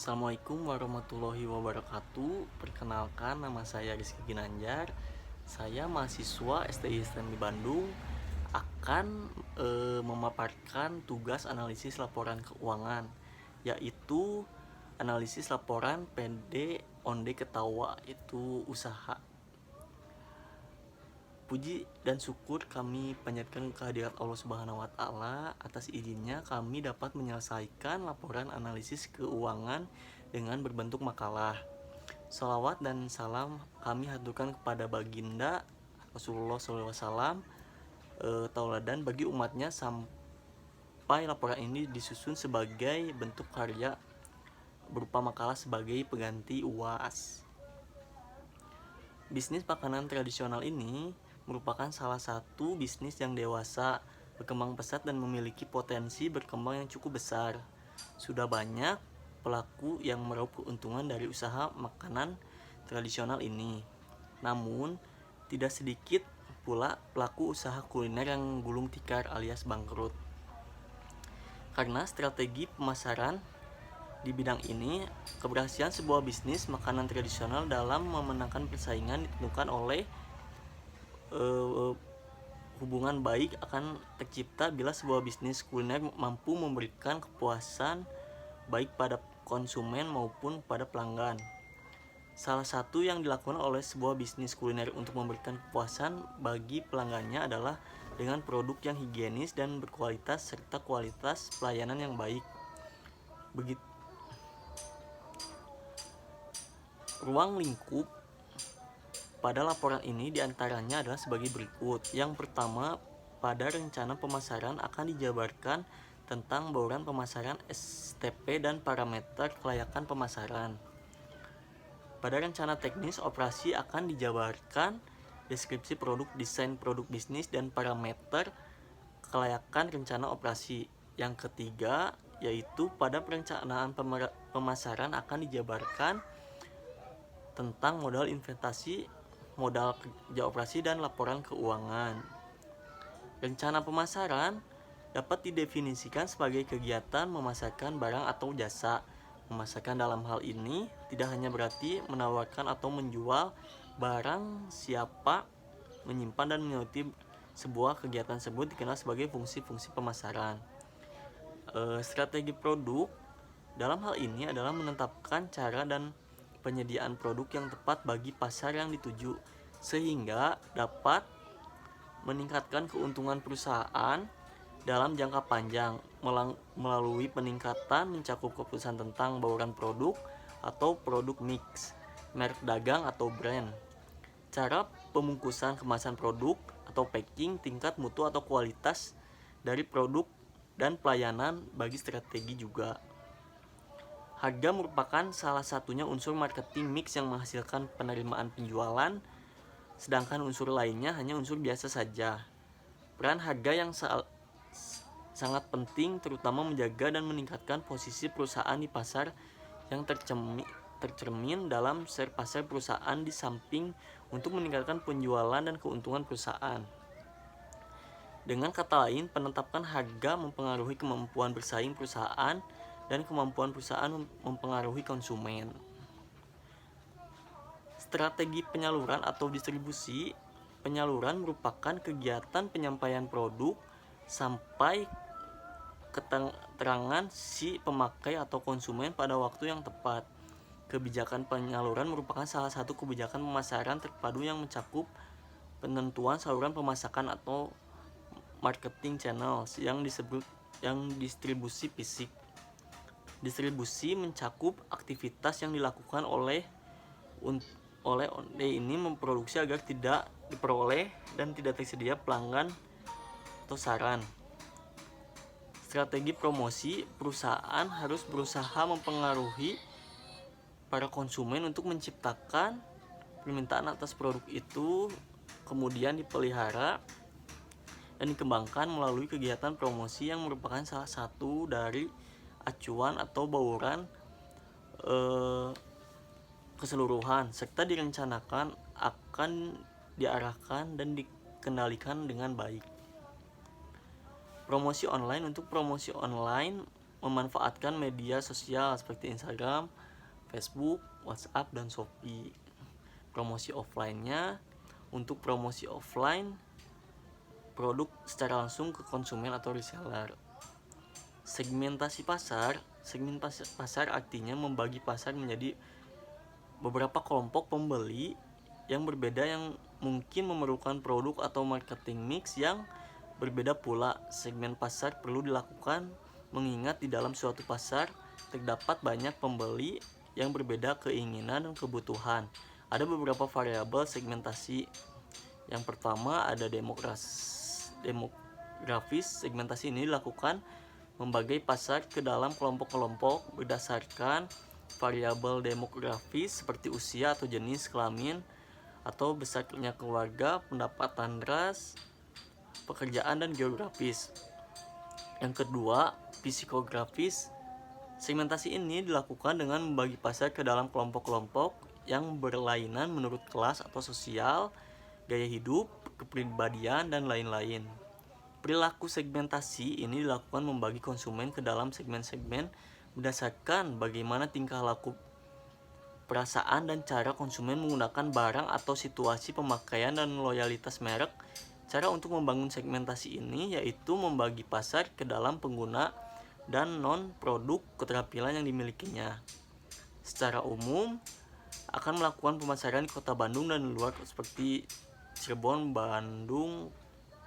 Assalamualaikum warahmatullahi wabarakatuh. Perkenalkan, nama saya Rizky Ginanjar. Saya mahasiswa STI STM di Bandung akan memaparkan tugas analisis laporan keuangan, yaitu analisis laporan PD onde ketawa itu usaha. Puji dan syukur kami panjatkan kehadirat Allah Subhanahu wa Ta'ala. Atas izinnya kami dapat menyelesaikan laporan analisis keuangan dengan berbentuk makalah. Salawat dan salam kami haturkan kepada baginda Rasulullah SAW, tauladan bagi umatnya, sampai laporan ini disusun sebagai bentuk karya berupa makalah sebagai pengganti UAS. Bisnis makanan tradisional ini merupakan salah satu bisnis yang dewasa, berkembang pesat dan memiliki potensi berkembang yang cukup besar. Sudah banyak pelaku yang meraup keuntungan dari usaha makanan tradisional ini. Namun, tidak sedikit pula pelaku usaha kuliner yang gulung tikar alias bangkrut. Karena strategi pemasaran di bidang ini, keberhasilan sebuah bisnis makanan tradisional dalam memenangkan persaingan ditentukan oleh hubungan baik akan tercipta bila sebuah bisnis kuliner mampu memberikan kepuasan baik pada konsumen maupun pada pelanggan. Salah satu yang dilakukan oleh sebuah bisnis kuliner untuk memberikan kepuasan bagi pelanggannya adalah dengan produk yang higienis dan berkualitas serta kualitas pelayanan yang baik. Begitu ruang lingkup pada laporan ini diantaranya adalah sebagai berikut. Yang pertama, pada rencana pemasaran akan dijabarkan tentang bauran pemasaran, STP, dan parameter kelayakan pemasaran. Pada rencana teknis operasi akan dijabarkan deskripsi produk, desain produk bisnis, dan parameter kelayakan rencana operasi. Yang ketiga, yaitu pada perencanaan pemasaran akan dijabarkan tentang modal investasi, modal kerja operasi, dan laporan keuangan. Rencana pemasaran dapat didefinisikan sebagai kegiatan memasarkan barang atau jasa. Memasarkan dalam hal ini tidak hanya berarti menawarkan atau menjual barang. Siapa menyimpan dan mengikuti sebuah kegiatan tersebut dikenal sebagai fungsi-fungsi pemasaran. Strategi produk dalam hal ini adalah menetapkan cara dan penyediaan produk yang tepat bagi pasar yang dituju, sehingga dapat meningkatkan keuntungan perusahaan dalam jangka panjang melalui peningkatan mencakup keputusan tentang bauran produk atau produk mix, merek dagang atau brand, cara pembungkusan kemasan produk atau packing, tingkat mutu atau kualitas dari produk, dan pelayanan bagi strategi juga. Harga merupakan salah satunya unsur marketing mix yang menghasilkan penerimaan penjualan, sedangkan unsur lainnya hanya unsur biasa saja. Peran harga yang sangat penting, terutama menjaga dan meningkatkan posisi perusahaan di pasar yang tercermin dalam share pasar perusahaan, di samping untuk meningkatkan penjualan dan keuntungan perusahaan. Dengan kata lain, penetapan harga mempengaruhi kemampuan bersaing perusahaan dan kemampuan perusahaan mempengaruhi konsumen. Strategi penyaluran atau distribusi. Penyaluran merupakan kegiatan penyampaian produk sampai ke tangan si pemakai atau konsumen pada waktu yang tepat. Kebijakan penyaluran merupakan salah satu kebijakan pemasaran terpadu yang mencakup penentuan saluran pemasaran atau marketing channels yang distribusi fisik. Distribusi mencakup aktivitas yang dilakukan oleh onde ini memproduksi agar tidak diperoleh dan tidak tersedia pelanggan atau saran. Strategi promosi. Perusahaan harus berusaha mempengaruhi para konsumen untuk menciptakan permintaan atas produk itu, kemudian dipelihara dan dikembangkan melalui kegiatan promosi yang merupakan salah satu dari acuan atau bauran keseluruhan, serta direncanakan akan diarahkan dan dikendalikan dengan baik. Promosi online. Untuk promosi online memanfaatkan media sosial seperti Instagram, Facebook, WhatsApp, dan Shopee. Promosi offline-nya untuk promosi offline produk secara langsung ke konsumen atau reseller. Segmentasi pasar. Segmen pasar artinya membagi pasar menjadi beberapa kelompok pembeli yang berbeda yang mungkin memerlukan produk atau marketing mix yang berbeda pula. Segmen pasar perlu dilakukan mengingat di dalam suatu pasar terdapat banyak pembeli yang berbeda keinginan dan kebutuhan. Ada beberapa variabel segmentasi. Yang pertama ada demografis. Segmentasi ini dilakukan membagi pasar ke dalam kelompok-kelompok berdasarkan variabel demografis seperti usia atau jenis kelamin atau besarnya keluarga, pendapatan ras, pekerjaan, dan geografis. Yang kedua, psikografis. Segmentasi ini dilakukan dengan membagi pasar ke dalam kelompok-kelompok yang berlainan menurut kelas atau sosial, gaya hidup, kepribadian, dan lain-lain. Perilaku segmentasi ini dilakukan membagi konsumen ke dalam segmen-segmen berdasarkan bagaimana tingkah laku, perasaan, dan cara konsumen menggunakan barang atau situasi pemakaian dan loyalitas merek. Cara untuk membangun segmentasi ini yaitu membagi pasar ke dalam pengguna dan non-produk keterampilan yang dimilikinya. Secara umum akan melakukan pemasaran di kota Bandung dan luar seperti Cirebon, Bandung,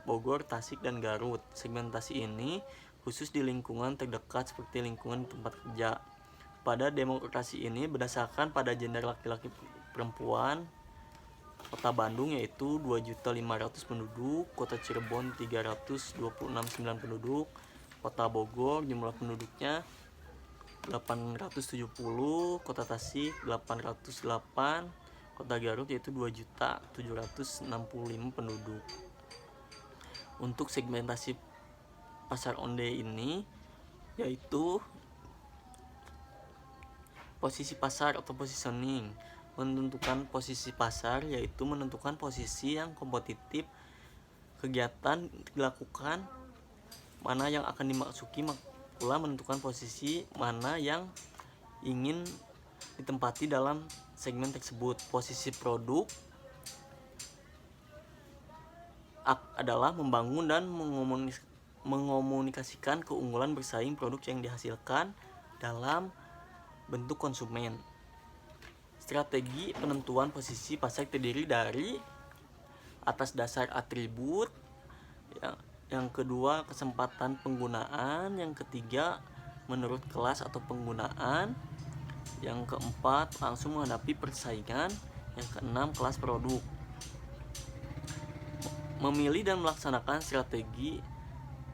Bogor, Tasik, dan Garut. Segmentasi ini khusus di lingkungan terdekat seperti lingkungan tempat kerja. Pada demokrasi ini berdasarkan pada gender laki-laki perempuan. Kota Bandung yaitu 2.500.000 penduduk, Kota Cirebon 326.900 penduduk, Kota Bogor jumlah penduduknya 870, Kota Tasik 808, Kota Garut yaitu 2.765 penduduk. Untuk segmentasi pasar onde ini yaitu posisi pasar atau positioning. Menentukan posisi pasar yaitu menentukan posisi yang kompetitif. Kegiatan dilakukan mana yang akan dimasuki, pula menentukan posisi mana yang ingin ditempati dalam segmen tersebut. Posisi produk adalah membangun dan mengomunikasikan keunggulan bersaing produk yang dihasilkan dalam bentuk konsumen. Strategi penentuan posisi pasar terdiri dari atas dasar atribut, yang kedua kesempatan penggunaan, yang ketiga menurut kelas atau penggunaan, yang keempat langsung menghadapi persaingan, yang keenam kelas produk. Memilih dan melaksanakan strategi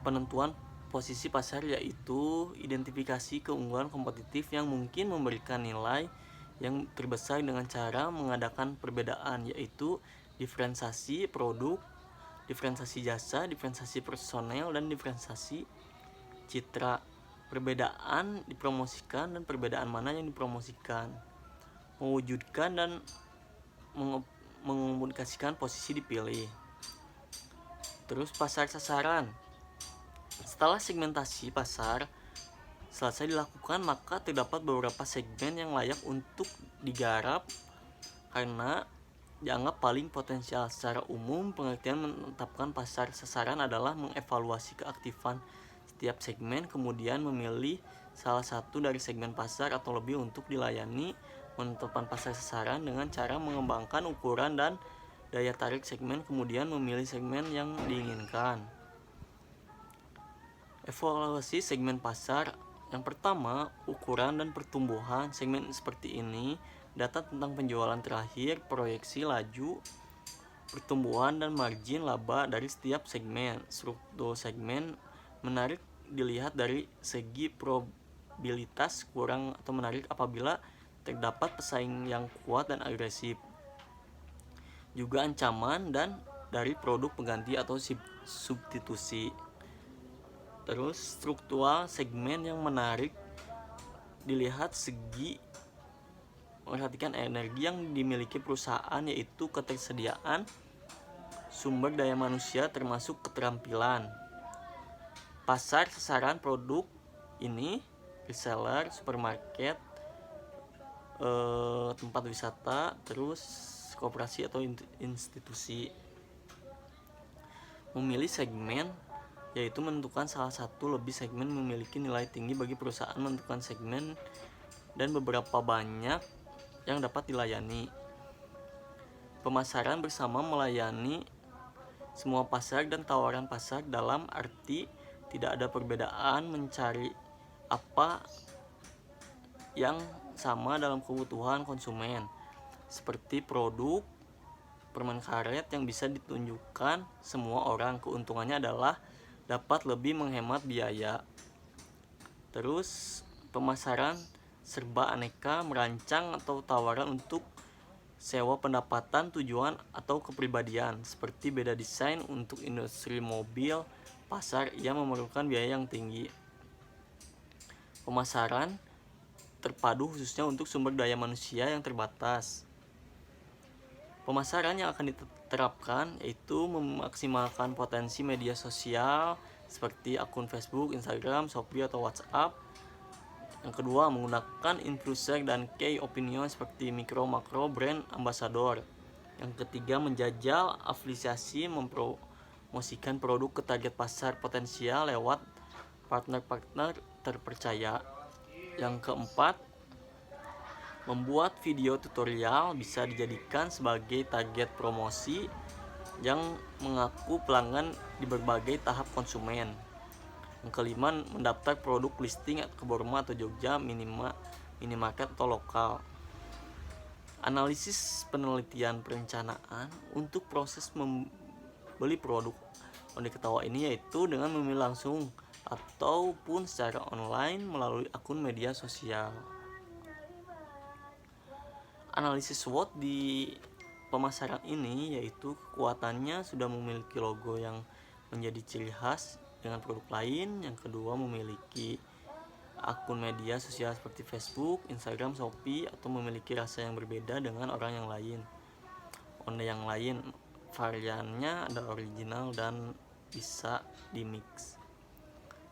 penentuan posisi pasar yaitu identifikasi keunggulan kompetitif yang mungkin memberikan nilai yang terbesar dengan cara mengadakan perbedaan, yaitu diferensiasi produk, diferensiasi jasa, diferensiasi personel, dan diferensiasi citra. Perbedaan dipromosikan dan perbedaan mana yang dipromosikan. Mewujudkan dan mengomunikasikan posisi dipilih. Terus pasar sasaran. Setelah segmentasi pasar selesai dilakukan, maka terdapat beberapa segmen yang layak untuk digarap karena dianggap paling potensial. Secara umum, pengertian menetapkan pasar sasaran adalah mengevaluasi keaktifan setiap segmen, kemudian memilih salah satu dari segmen pasar atau lebih untuk dilayani. Menetapkan pasar sasaran dengan cara mengembangkan ukuran dan daya tarik segmen, kemudian memilih segmen yang diinginkan. Evaluasi segmen pasar. Yang pertama, ukuran dan pertumbuhan segmen seperti ini. Data tentang penjualan terakhir, proyeksi laju pertumbuhan dan margin laba dari setiap segmen. Struktur segmen menarik dilihat dari segi probabilitas kurang atau menarik apabila terdapat pesaing yang kuat dan agresif. Juga ancaman dan dari produk pengganti atau substitusi. Terus struktural segmen yang menarik dilihat segi memperhatikan energi yang dimiliki perusahaan, yaitu ketersediaan sumber daya manusia termasuk keterampilan. Pasar sasaran produk ini reseller, supermarket, tempat wisata, terus koperasi atau institusi. Memilih segmen yaitu menentukan salah satu lebih segmen memiliki nilai tinggi bagi perusahaan, menentukan segmen dan beberapa banyak yang dapat dilayani. Pemasaran bersama melayani semua pasar dan tawaran pasar, dalam arti tidak ada perbedaan mencari apa yang sama dalam kebutuhan konsumen, seperti produk permen karet yang bisa ditunjukkan semua orang. Keuntungannya adalah dapat lebih menghemat biaya. Terus pemasaran serba aneka, merancang atau tawaran untuk sewa pendapatan, tujuan atau kepribadian, seperti beda desain untuk industri mobil, pasar yang memerlukan biaya yang tinggi. Pemasaran terpadu khususnya untuk sumber daya manusia yang terbatas. Pemasaran yang akan diterapkan yaitu memaksimalkan potensi media sosial seperti akun Facebook, Instagram, Shopee atau WhatsApp. Yang kedua, menggunakan influencer dan key opinion seperti mikro makro brand ambassador. Yang ketiga, menjajal afiliasi, mempromosikan produk ke target pasar potensial lewat partner-partner terpercaya. Yang keempat, membuat video tutorial bisa dijadikan sebagai target promosi yang mengaku pelanggan di berbagai tahap konsumen. Yang kelima, mendaftar produk listing ke Borma atau Jogja, minimarket atau lokal. Analisis penelitian perencanaan untuk proses membeli produk Onde Ketawa ini yaitu dengan memilih langsung ataupun secara online melalui akun media sosial. Analisis SWOT di pemasaran ini yaitu kekuatannya sudah memiliki logo yang menjadi ciri khas dengan produk lain. Yang kedua, memiliki akun media sosial seperti Facebook, Instagram, Shopee, atau memiliki rasa yang berbeda dengan orang yang lain. Onde yang lain variannya ada original dan bisa dimix.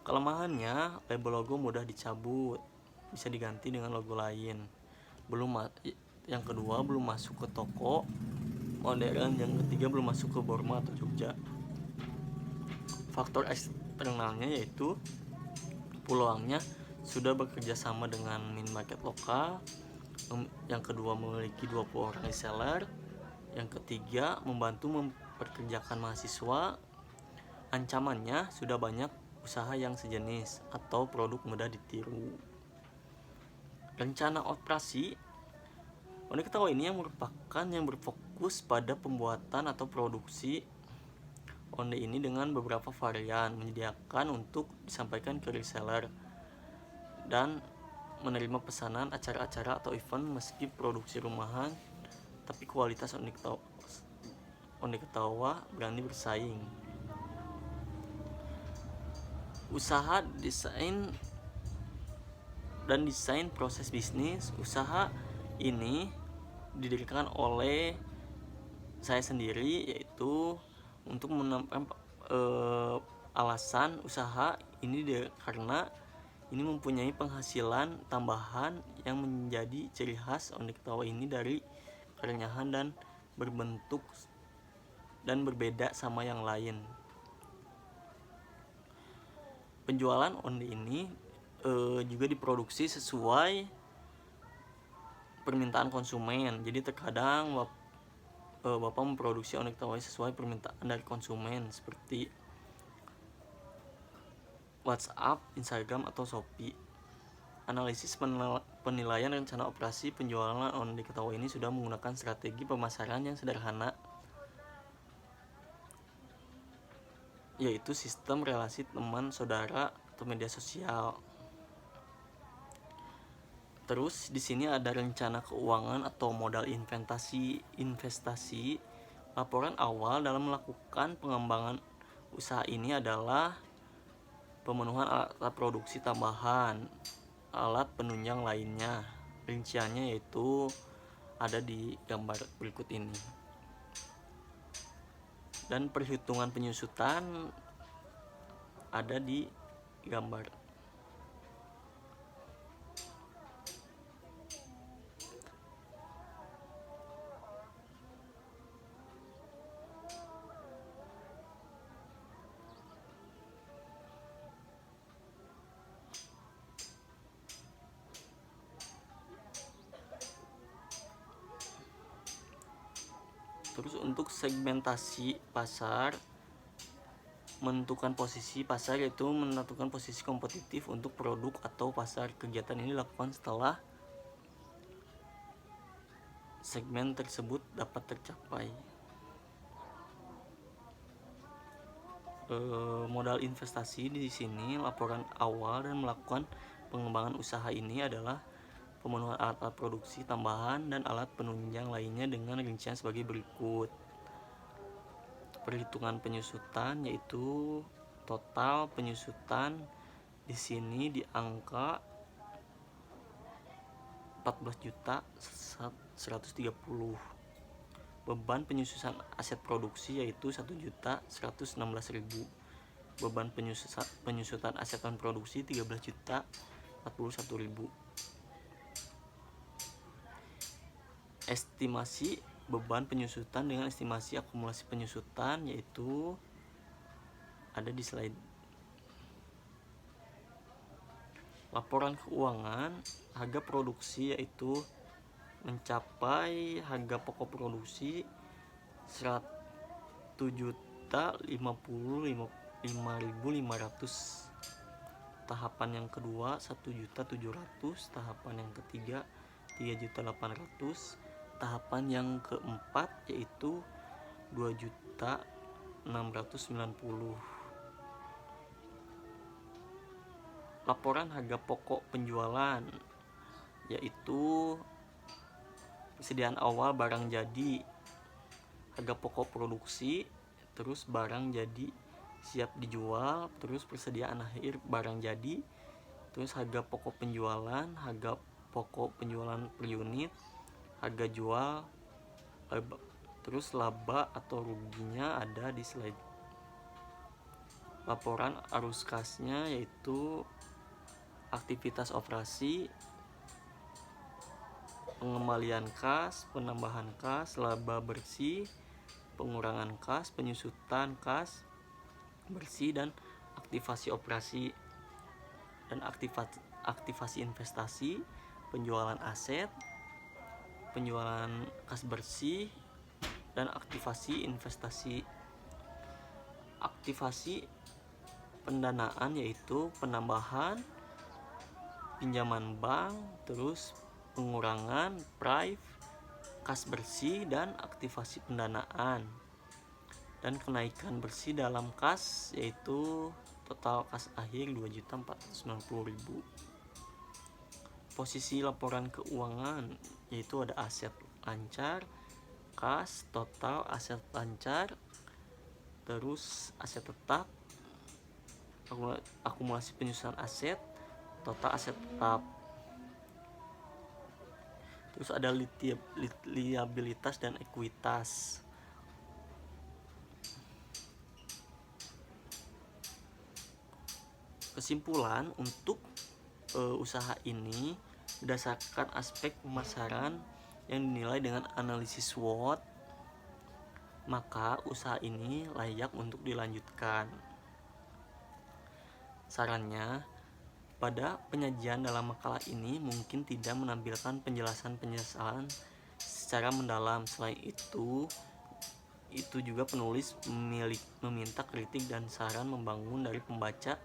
Kelemahannya, label logo mudah dicabut, bisa diganti dengan logo lain. Yang kedua, belum masuk ke toko modern. Yang ketiga, belum masuk ke Borma atau Jogja. Faktor eksternalnya yaitu peluangnya sudah bekerja sama dengan minimarket lokal. Yang kedua, memiliki 20 orang reseller. Yang ketiga, membantu memperkerjakan mahasiswa. Ancamannya sudah banyak usaha yang sejenis atau produk mudah ditiru. Rencana operasi Onde Ketawa ini yang merupakan yang berfokus pada pembuatan atau produksi onde ini dengan beberapa varian, menyediakan untuk disampaikan ke reseller dan menerima pesanan acara-acara atau event. Meski produksi rumahan, tapi kualitas Onde Ketawa berani bersaing. Usaha desain dan desain proses bisnis. Usaha ini didirikan oleh saya sendiri, yaitu untuk menemukan alasan usaha ini karena ini mempunyai penghasilan tambahan yang menjadi ciri khas Onde Ketawa ini dari kerenyahan dan berbentuk dan berbeda sama yang lain. Penjualan onde ini juga diproduksi sesuai permintaan konsumen. Jadi terkadang Bapak memproduksi Onde Ketawa sesuai permintaan dari konsumen seperti WhatsApp, Instagram, atau Shopee. Analisis penilaian rencana operasi penjualan Onde Ketawa ini sudah menggunakan strategi pemasaran yang sederhana, yaitu sistem relasi teman, saudara, atau media sosial. Terus di sini ada rencana keuangan atau modal investasi. Laporan awal dalam melakukan pengembangan usaha ini adalah pemenuhan alat produksi tambahan, alat penunjang lainnya. Rinciannya yaitu ada di gambar berikut ini. Dan perhitungan penyusutan ada di gambar. Terus untuk segmentasi pasar, menentukan posisi pasar yaitu menentukan posisi kompetitif untuk produk atau pasar. Kegiatan ini dilakukan setelah segmen tersebut dapat tercapai. Modal investasi di sini laporan awal dan melakukan pengembangan usaha ini adalah pemenuhan alat-alat produksi tambahan dan alat penunjang lainnya dengan rincian sebagai berikut. Perhitungan penyusutan yaitu total penyusutan di sini di angka 14.130. Beban penyusutan aset produksi yaitu 1.116.000. Beban penyusutan aset non produksi 13.041.000. Estimasi beban penyusutan dengan estimasi akumulasi penyusutan yaitu ada di slide. Laporan keuangan harga produksi yaitu mencapai harga pokok produksi 100.055.500. Tahapan yang kedua 1.700.000. Tahapan yang ketiga 3.800.000. Tahapan yang keempat yaitu 2.690.000. Laporan harga pokok penjualan yaitu persediaan awal barang jadi, harga pokok produksi, terus barang jadi siap dijual, terus persediaan akhir barang jadi, terus harga pokok penjualan, harga pokok penjualan per unit, harga jual, terus laba atau ruginya ada di slide. Laporan arus kasnya yaitu aktivitas operasi, pengembalian kas, penambahan kas, laba bersih, pengurangan kas, penyusutan kas bersih, dan aktivasi operasi dan aktivasi investasi, penjualan aset, penjualan kas bersih, dan aktivasi investasi. Aktivasi pendanaan yaitu penambahan pinjaman bank, terus pengurangan prive, kas bersih, dan aktivasi pendanaan. Dan kenaikan bersih dalam kas yaitu total kas akhir 2.490.000. Posisi laporan keuangan yaitu ada aset lancar, kas, total aset lancar, terus aset tetap, akumulasi penyusutan aset, total aset tetap. Terus ada liabilitas dan ekuitas. Kesimpulan untuk usaha ini berdasarkan aspek pemasaran yang dinilai dengan analisis SWOT, maka usaha ini layak untuk dilanjutkan. Sarannya, pada penyajian dalam makalah ini mungkin tidak menampilkan penjelasan secara mendalam. Selain itu juga penulis meminta kritik dan saran membangun dari pembaca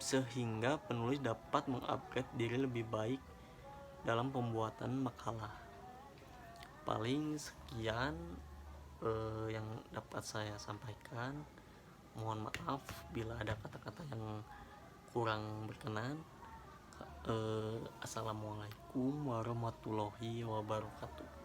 sehingga penulis dapat mengupgrade diri lebih baik dalam pembuatan makalah. Paling sekian yang dapat saya sampaikan. Mohon maaf bila ada kata-kata yang kurang berkenan. Assalamualaikum warahmatullahi wabarakatuh.